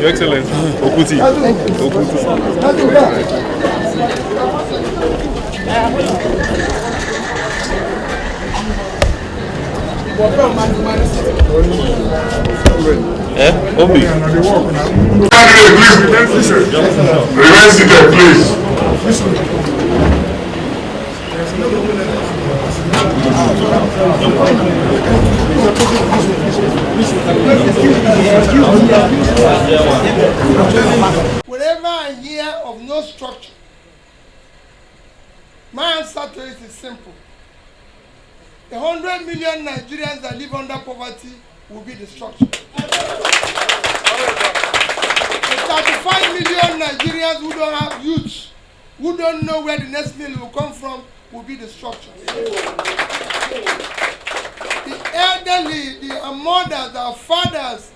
Your Excellency. Okuti. Obi. Remain seated, please. Whenever I hear of no structure, my answer to it is simple. The 100 million Nigerians that live under poverty will be the structure. The 35 million Nigerians who don't have youth, who don't know where the next meal will come from, will be the structure. The elderly, the mothers, the fathers,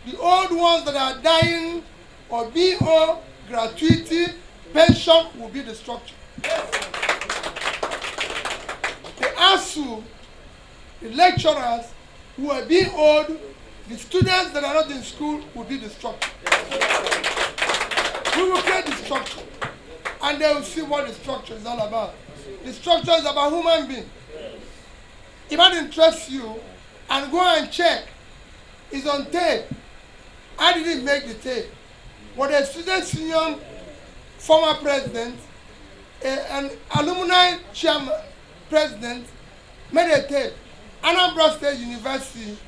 the old ones that are dying or BO, gratuity, pension will be the structure. The ASU, the lecturers who are being old, the students that are not in school will be the structure. We will create the structure and they will see what the structure is all about. The structure is about human being. If that interests you, and go and check, it's on tape. I didn't make the tape. But a student union former president, an alumni chairman president made a tape. Anambra State University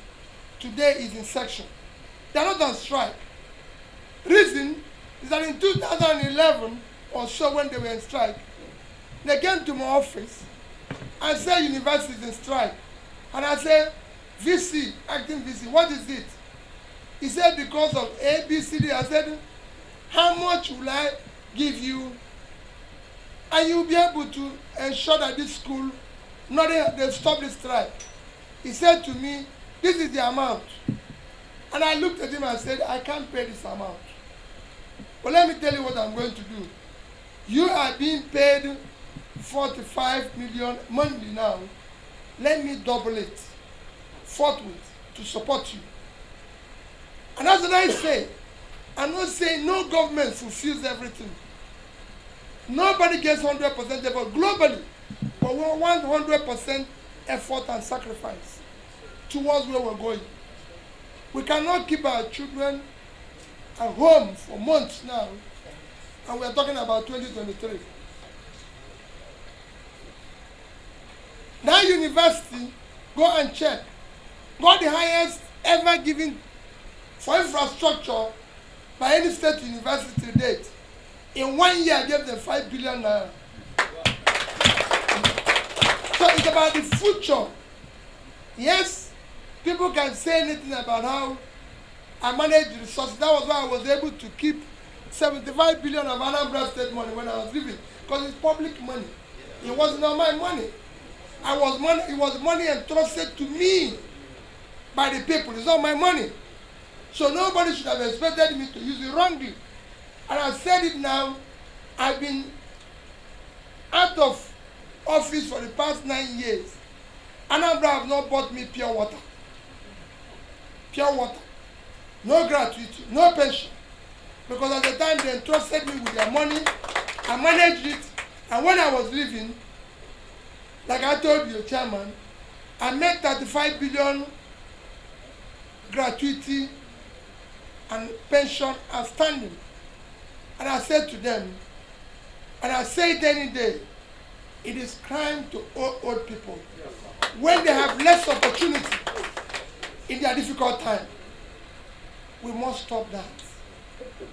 today is in section. They are not on strike. Reason is that in 2011 or so, when they were in strike, they came to my office and said university is in strike. And I said, VC, acting VC, what is it? He said, because of A, B, C, D. I said, how much will I give you? And you'll be able to ensure that this school, they stop the strike. He said to me, this is the amount. And I looked at him and said, I can't pay this amount. But let me tell you what I'm going to do. You are being paid 45 million monthly now. Let me double it forthwith to support you. And that's what I say. I'm not saying no government fulfills everything. Nobody gets 100% effort globally, but we want 100% effort and sacrifice towards where we're going. We cannot keep our children at home for months now, and we're talking about 2023. That university, go and check, got the highest ever given for infrastructure by any state university to date. In 1 year, I gave them 5 billion naira. So it's about the future. Yes, people can say anything about how I manage the resources. That was why I was able to keep 75 billion of Anambra State money when I was leaving, because it's public money. It was not my money. It was money entrusted to me by the people. It's not my money. So nobody should have expected me to use it wrongly. And I said it now, I've been out of office for the past 9 years. Anambra have not bought me pure water. Pure water. No gratuity, no pension. Because at the time they entrusted me with their money, I managed it, and when I was leaving, like I told you, Chairman, I made 35 billion gratuity and pension outstanding. And I said to them, and I say it any day, it is crime to owe old people when they have less opportunity in their difficult time. We must stop that.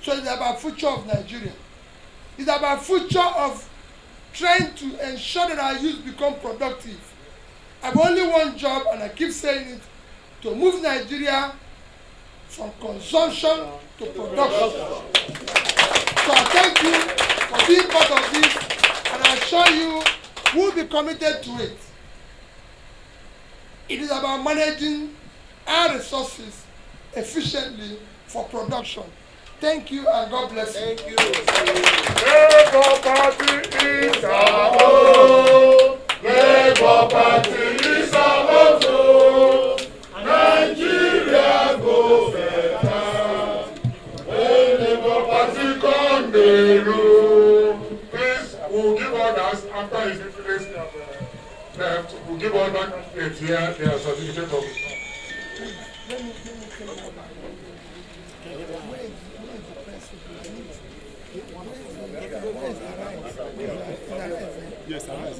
So it's about future of Nigeria. It's about future of trying to ensure that our youth become productive. I have only one job, and I keep saying it, to move Nigeria from consumption to production. So I thank you for being part of this, and I assure you we'll be committed to it. It is about managing our resources efficiently for production. Thank you, and God bless you. Thank you. Labour Party is our home. Labour Party is our home. Nigeria go better. Please, we'll give others after his place. We'll give others their certificate of. Yes, I have.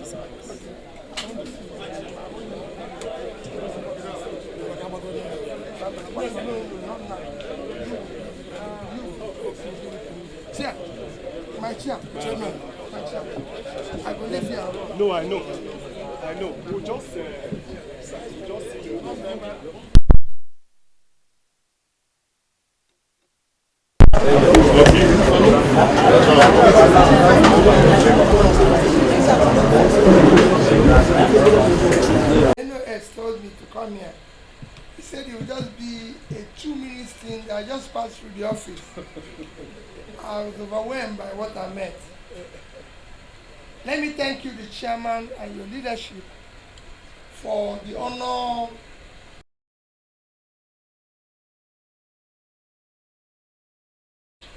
Chair, my chair, chairman, my chair. I will leave here. No, I know. We'll just see you. NOS told me to come here. He said it will just be a 2-minute thing. I just passed through the office. I was overwhelmed by what I met. Let me thank you, the chairman, and your leadership for the honor.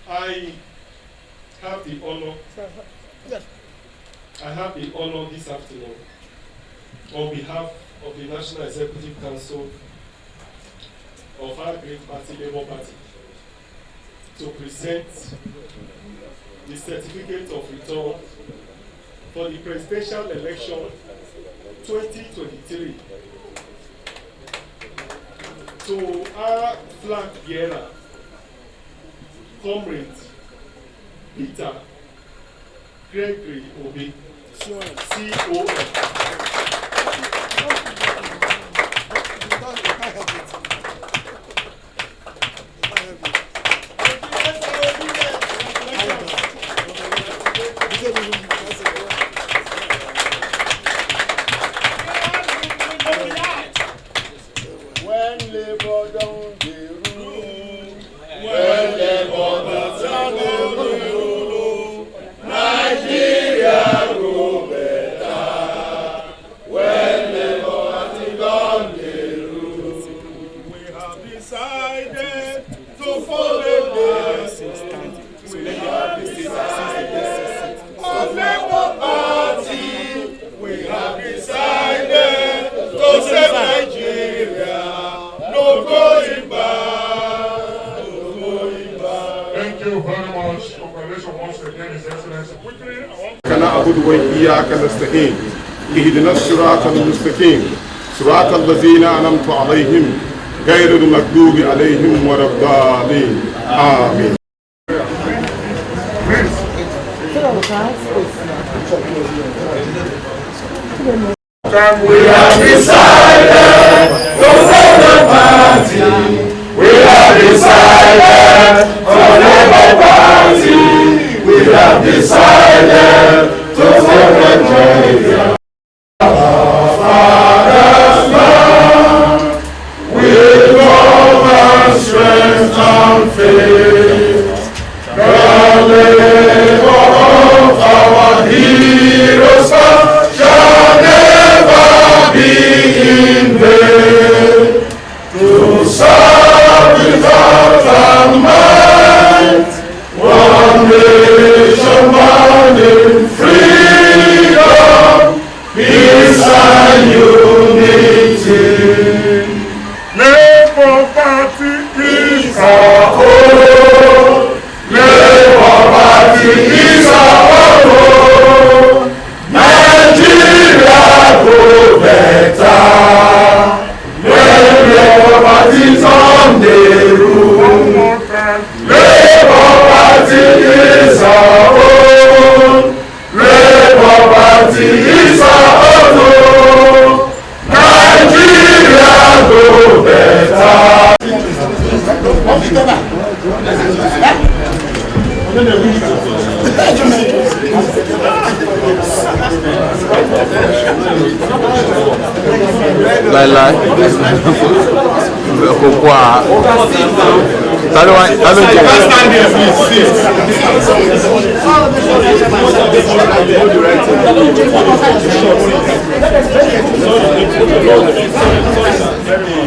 I have the honor. Yes. I have the honor this afternoon, on behalf of the National Executive Council of our great party, Labour Party, to present the certificate of return for the presidential election 2023 to our flag bearer, Comrade Peter Gregory Obi, CON. When Labour don't dey rule, when Labour don't dey rule, Nigeria go better. When Labour don't dey rule, we have decided to follow the system. We have decided on Labour Party. We have decided to save Nigeria. No going back. No going back. Thank you very much. Congratulations once again, His Excellency. Quickly, I want نعبد وإياك نستعين اهدنا الصراط المستقيم صراط الذين أنعمت عليهم غير المغضوب عليهم ولا الضالين آمين. We have decided to save the party. We have decided for Labour Party. We have decided to save Nigeria. Our father's land, with love and strength and faith, the labor of our heroes shall never be in vain. To serve without and might, one nation bound in freedom, peace and unity. Labour Party is our home. Labour Party is our home. Nigeria go better when Labour Party's on the rule. Labour Party is our own. Labour Party is our own. Nigeria go better. Láíláí kò kó a ta ló jẹ. Very